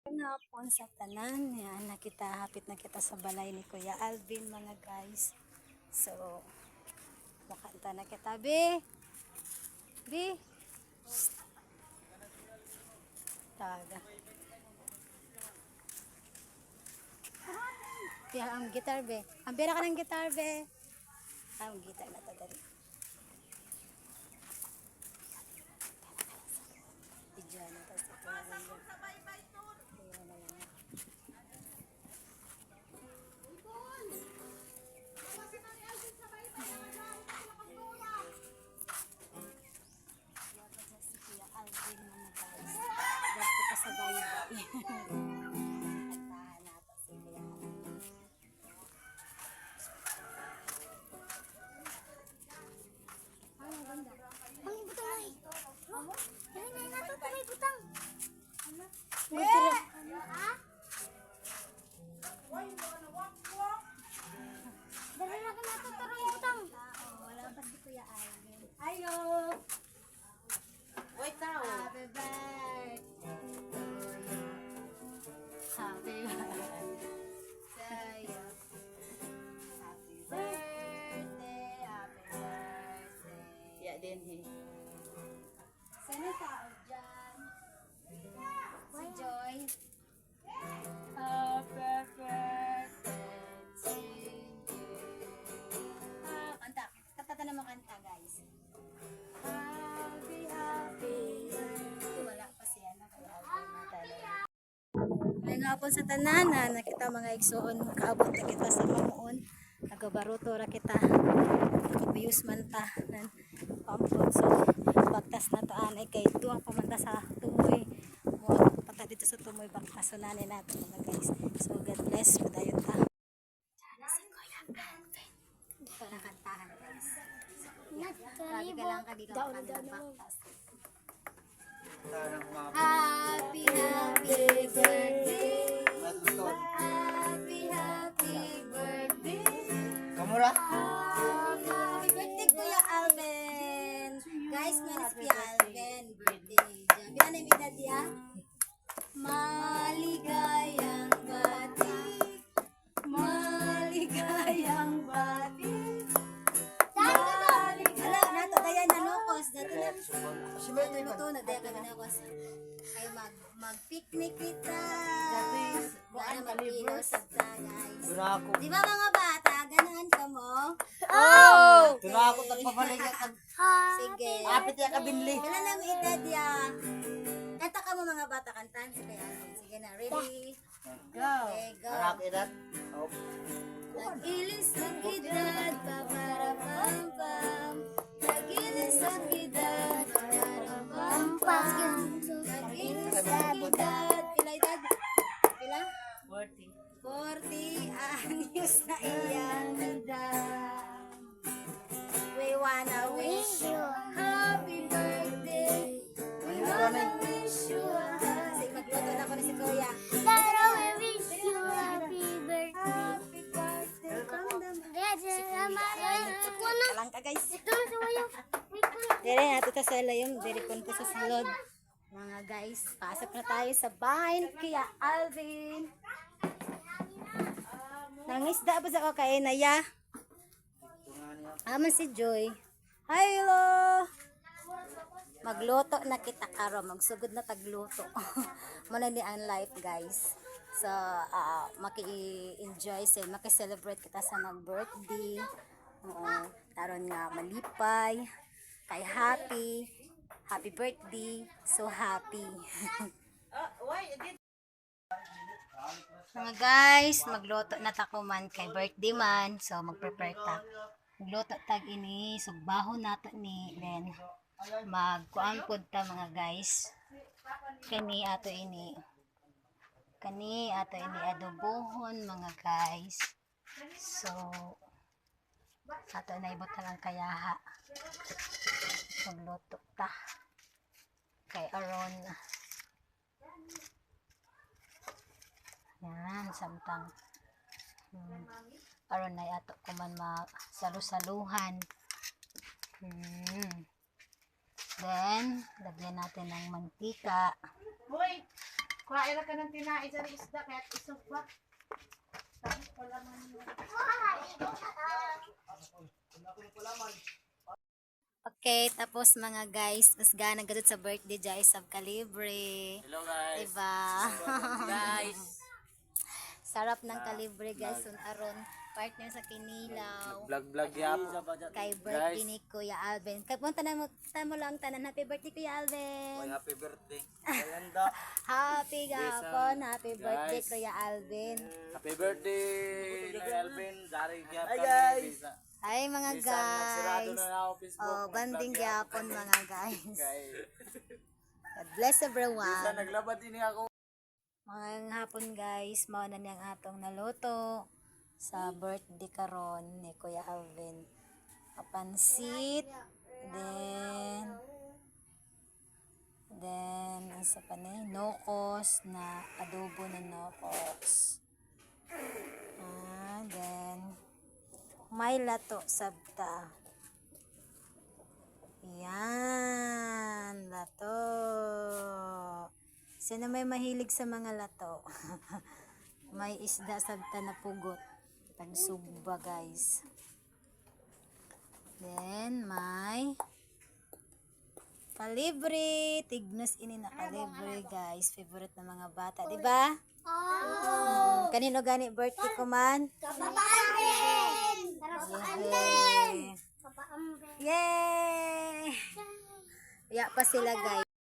Hapon sa tanan, yan, hapit na kita sa balay ni Kuya Alvin mga guys. So, makanta na kita, Bi. Bi. Shhh. Taga. Yan, ang gitar, Be. Ang pera ka ng gitar, Be. Ang gitar na to, dali. Idya na to sa Kuya Alvin. Sa baybay. Kantahan natin si Kuya Alvin. Ang ganda. Ang butang ay. Dali na nato may butang. Dali na nato may butang. Wala pa si Kuya Alvin. Ayo. Wait now. Happy birthday to you. Happy birthday to you. Happy birthday, happy birthday. Ya din he. Sino tao dyan? Si Joy. Happy birthday to you. Kanta. Kanta na mo kanta, guys. Happy birthday. Wala pa siya na kaya Alvin na talaga. May nga po sa tanan na nakita mga igsoon, kaabot na kita sa mamuon. Nagabaruto ra kita. Nagabiyus man ta ng pampot. So, bagtas na to anay kay tuwang pamanta sa tumoy. Pata dito sa tumoy bagtas. So, nanay natin mga guys. So, God bless. Padayon ta. Si Kuya Alvin. Nakantahan guys. Lagi ka lang kagigaw ka ng bagtas. Happy, happy birthday. Happy, happy birthday. Kamura? Happy birthday, Kuya Alvin. Guys, ngayon si Kuya Alvin. Birthday. Biyan na yung edad niya. Maligayang bati. Maligayang bati. Maligayang nato, dayan na nukos. Dato na. Ito na, dayan kami nukos. Ay, mag-picnic kita. Wala mag-ilos sa guys. Tunako. Di ba mga bata, ganahan ka mo? Oh! Tunako tagpapaligat. Sige. Apit ya kabinli. Kailan na mo edad ya? Kanta ka mo mga bata, kantahan si Kuya Alvin. Sige na, ready? Go. Okay, go. Anak edad. Oh. Nag-ilis ang edad, paparapam-pam. Nag-ilis ang edad, paparapam-pam. Nag-ilis ang edad. Pila edad? Pila? 40. 40 anyos na iyang edad. We wanna wish you a happy birthday. We wanna wish you a happy birthday. Magluto na ko ni si Kuya. Laro, I wish you happy birthday. Happy birthday. Kalang ka guys. Ito, sumayo. Dire nato ta sa layong, dire kon ko sa sulod. Mga guys, pasok na tayo sa bahay ni Kuya Alvin. Nangisda ba sa kay Naya? Aman si Joy. Hello. Magluto na kita karon, magsugod na tagluto. Muna ni ang life guys. So, maki-enjoy sila, maki-celebrate kita sa nag-birthday. Oo, taron nga malipay. Kay happy birthday. So happy. Mga guys, magluto na ta ko man kay birthday man. So mag-prepare ta. Magluto tag ini, sugbaho nato ni then magkuan pud ta mga guys. Kani ato ini adobohon mga guys. So ato na ibot lang kayaha. Magluto ta kay aron yan samtang aron na ato ko man masalusaluhan. Then lagyan natin ng mantika. Kuhain na ka ng tinae sa isda, kaya isog pa. Tapos wala man yun. Okay, tapos mga guys, mas gana gadot sa birthday Jai Sab Calibre. Hello guys. Diba? Guys. Sarap ng Calibre guys, aron partner sa Kinilaw. Vlog yap. Kay birthday ni Kuya Alvin. Kapon tanan mo lang tanan, happy birthday Kuya Alvin. Happy birthday. Kalenda. Happy gapon, happy birthday Guys. Kuya Alvin. Happy birthday, Alvin. Dari gyap kami. Ay mga Sirado guys. na ako Facebook. Oh, banding gyapon mga guys. Guys. God bless Bisa everyone. naglabad din ako. Mga hapon guys, mao na niyang atong naluto sa birthday karon ni Kuya Alvin. Pansit, then isa pa na nokos na adobo na nokos. Then may lato sabta. Yan, lato. Sino may mahilig sa mga lato? May isda sabta na pugot. Tagsugba guys. Then may Calibre. Tignos ini na Calibre guys. Favorite ng mga bata, di ba? Kanino gani birthday ko man? Papa Alvin! Yay! Papa Alvin! Yay! Ya pa sila guys.